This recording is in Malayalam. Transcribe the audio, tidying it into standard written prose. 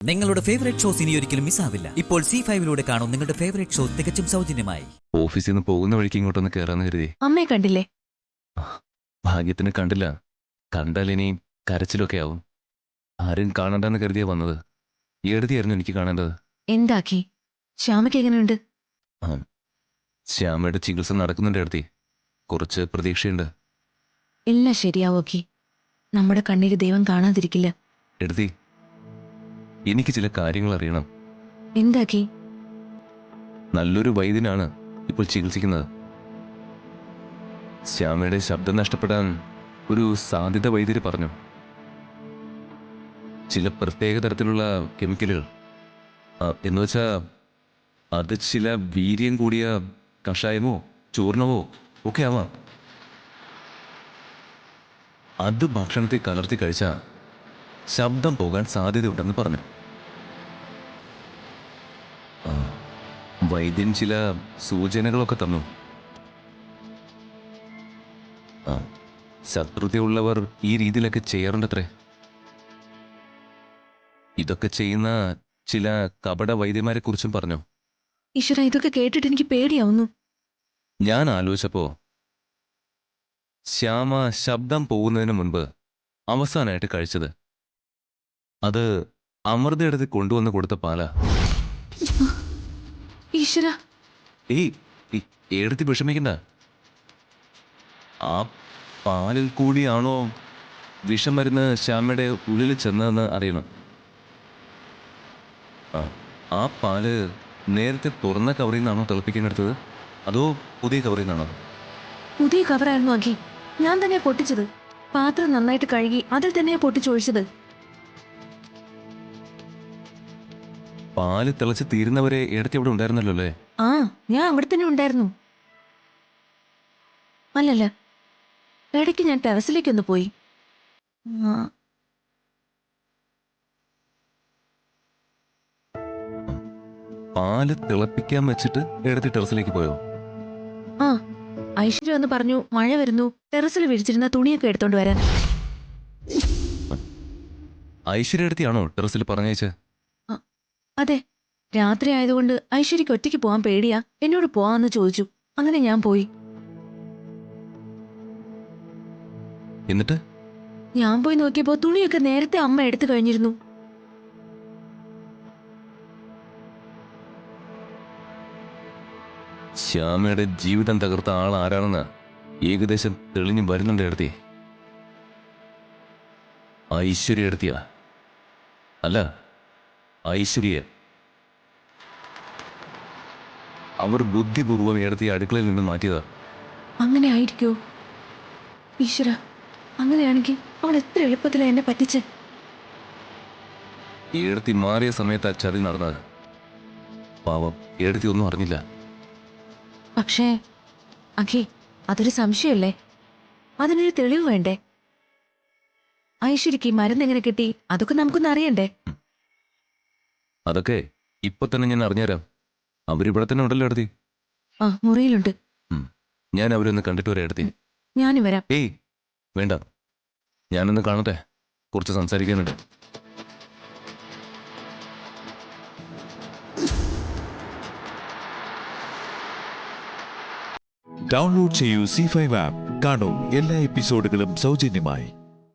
നിങ്ങളുടെ ഫേവറേറ്റ് ഷോസ് ഇനി ഒരിക്കലും മിസ്സാവില്ല. ഇപ്പോൾ C5 കാണും നിങ്ങളുടെ ഫേവറേറ്റ് ഷോ തികച്ചും സൗജന്യമായി. ഓഫീസിൽ നിന്ന് പോകുന്ന വഴിക്ക് ഇങ്ങോട്ടൊന്ന് കയറാന്ന് കരുതി. അമ്മയെ കണ്ടില്ലേ? ഭാഗ്യത്തിന് കണ്ടില്ല. കണ്ടാൽ ഇനി കരച്ചിലൊക്കെ ആവും. ആരും കാണണ്ടെന്ന് കരുതിയാ വന്നത്. എഴുതിയായിരുന്നു എനിക്ക് കാണേണ്ടത്. എന്താക്കി? ശ്യാമയ്ക്ക് എങ്ങനെയുണ്ട്? ശ്യാമയുടെ ചികിത്സ നടക്കുന്നുണ്ട് എഴുതി. കുറച്ച് പ്രതീക്ഷയുണ്ട്. എല്ലാം ശരിയാവോക്കി. നമ്മുടെ കണ്ണീര് ദൈവം കാണാതിരിക്കില്ല. എഴുതി, എനിക്ക് ചില കാര്യങ്ങൾ അറിയണം. എന്താക്കി? നല്ലൊരു വൈദ്യനാണ് ഇപ്പോൾ ചികിത്സിക്കുന്നത്. ശ്യാമയുടെ ശബ്ദം നഷ്ടപ്പെടാൻ ഒരു സാധ്യത വൈദ്യര് പറഞ്ഞു. ചില പ്രത്യേക തരത്തിലുള്ള കെമിക്കലുകൾ, എന്നുവെച്ചാ അത് ചില വീര്യം കൂടിയ കഷായമോ ചൂർണമോ ഒക്കെ ആവാം. അത് ഭക്ഷണത്തിൽ കലർത്തി കഴിച്ചാൽ ശബ്ദം പോകാൻ സാധ്യതയുണ്ടെന്ന് പറഞ്ഞു. വൈദ്യൻ ചില സൂചനകളൊക്കെ തന്നു. ശത്രുതയുള്ളവർ ഈ രീതിയിലൊക്കെ ചെയ്യാറുണ്ടത്രേ. ഇതൊക്കെ ചെയ്യുന്ന ചില കപട വൈദ്യന്മാരെ കുറിച്ചും പറഞ്ഞു. ഈശ്വര, ഇതൊക്കെ കേട്ടിട്ട് എനിക്ക് പേടിയാവുന്നു. ഞാൻ ആലോചിച്ചപ്പോ ശ്യാമ ശബ്ദം പോകുന്നതിന് മുൻപ് അവസാനമായിട്ട് കഴിച്ചത് അത് അമൃതയെടുത്ത് കൊണ്ടുവന്ന് കൊടുത്ത പാലാ. ഈശ്വര, എടുത്ത് വിഷമിക്കണ്ട. ആ പാലിൽ കൂടിയാണോ വിഷമരുന്ന് ശ്യാമയുടെ ഉള്ളിൽ ചെന്നതെന്ന് അറിയണം. ആ പാല് നേരത്തെ തുറന്ന കവറിൽ നിന്നാണോ തിളപ്പിക്കാനെടുത്തത്, അതോ പുതിയ കവറിൽ നിന്നാണോ? പുതിയ കവറായിരുന്നു ആക്കി. ഞാൻ തന്നെ പൊട്ടിച്ചത്. പാത്രം നന്നായിട്ട് കഴുകി അതിൽ തന്നെയാ പൊട്ടിച്ചൊഴിച്ചത്. പാല് തിളച്ച് തീരുന്നവരെ ഇടയ്ക്ക് ഇവിടെ ഉണ്ടായിരുന്നല്ലോ അല്ലേ? ഞാൻ അവിടെ തന്നെ ഉണ്ടായിരുന്നു. അല്ലല്ല, ഇടയ്ക്ക് ഞാൻ ടെറസിലേക്കൊന്ന് പോയി. പാല് തിളപ്പിക്കാൻ വെച്ചിട്ട് ഇടയ്ക്ക് ടെറസിലേക്ക് പോയോ? ഐശ്വര്യ എന്ന് പറഞ്ഞു മഴ വരുന്നു, ടെറസിൽ വിരിച്ചിരുന്ന തുണിയൊക്കെ എടുത്തോണ്ട് വരാൻ. ഐശ്വര്യ അടുത്താണോ ടെറസിൽ പറഞ്ഞയച്ച്? അതെ, രാത്രി ആയതുകൊണ്ട് ഐശ്വര്യക്ക് ഒറ്റയ്ക്ക് പോകാൻ പേടിയാ. എന്നോട് പോവാന്ന് ചോദിച്ചു. അങ്ങനെ ഞാൻ പോയി. എന്നിട്ട് ഞാൻ പോയി നോക്കിയപ്പോ തുണിയൊക്കെ നേരത്തെ അമ്മ എടുത്തു കഴിഞ്ഞിരുന്നു. ശ്യാമയുടെ ജീവിതം തകർത്ത ആൾ ആരാണെന്ന് ഏകദേശം തെളിഞ്ഞു വരുന്നുണ്ട് എടുത്തി. ഐശ്വര്യ എടുത്തിയ അല്ല, ഐശ്വര്യ. അവർ ബുദ്ധിപൂർവ്വം എടുത്തി അടുക്കളയിൽ നിന്ന് മാറ്റിയതാ. അങ്ങനെ ആയിരിക്കോ? ഈശ്വര, അങ്ങനെയാണെങ്കിൽ അവൾ എത്ര എളുപ്പത്തിലാ എന്നെ പറ്റിച്ച്. എടുത്തി മാറിയ സമയത്ത് ആ ചതി നടന്നത്. പാവം എടുത്തി ഒന്നും അറിഞ്ഞില്ല. പക്ഷേ അഖി, അതൊരു സംശയമല്ലേ? അതിനൊരു തെളിവ് വേണ്ടേ? ഐശ്വര്യക്ക് മരുന്ന് എങ്ങനെ കിട്ടി, അതൊക്കെ നമുക്കൊന്ന് അറിയണ്ടേ? അതൊക്കെ ഇപ്പൊ തന്നെ ഞാൻ അറിഞ്ഞുതരാം. അവരിവിടെ തന്നെ ഉണ്ടല്ലോ എടുത്തി. മുറിയിലുണ്ട്. ഞാൻ അവരൊന്ന് കണ്ടിട്ട് വരാം എടുത്തി. ഞാനും വരാം. വേണ്ട, ഞാനൊന്ന് കാണട്ടെ. കുറച്ച് സംസാരിക്കാനുണ്ട്. ഡൗൺലോഡ് ചെയ്യൂ C5 ആപ്പ്. കാണൂ എല്ലാ എപ്പിസോഡുകളും സൗജന്യമായി.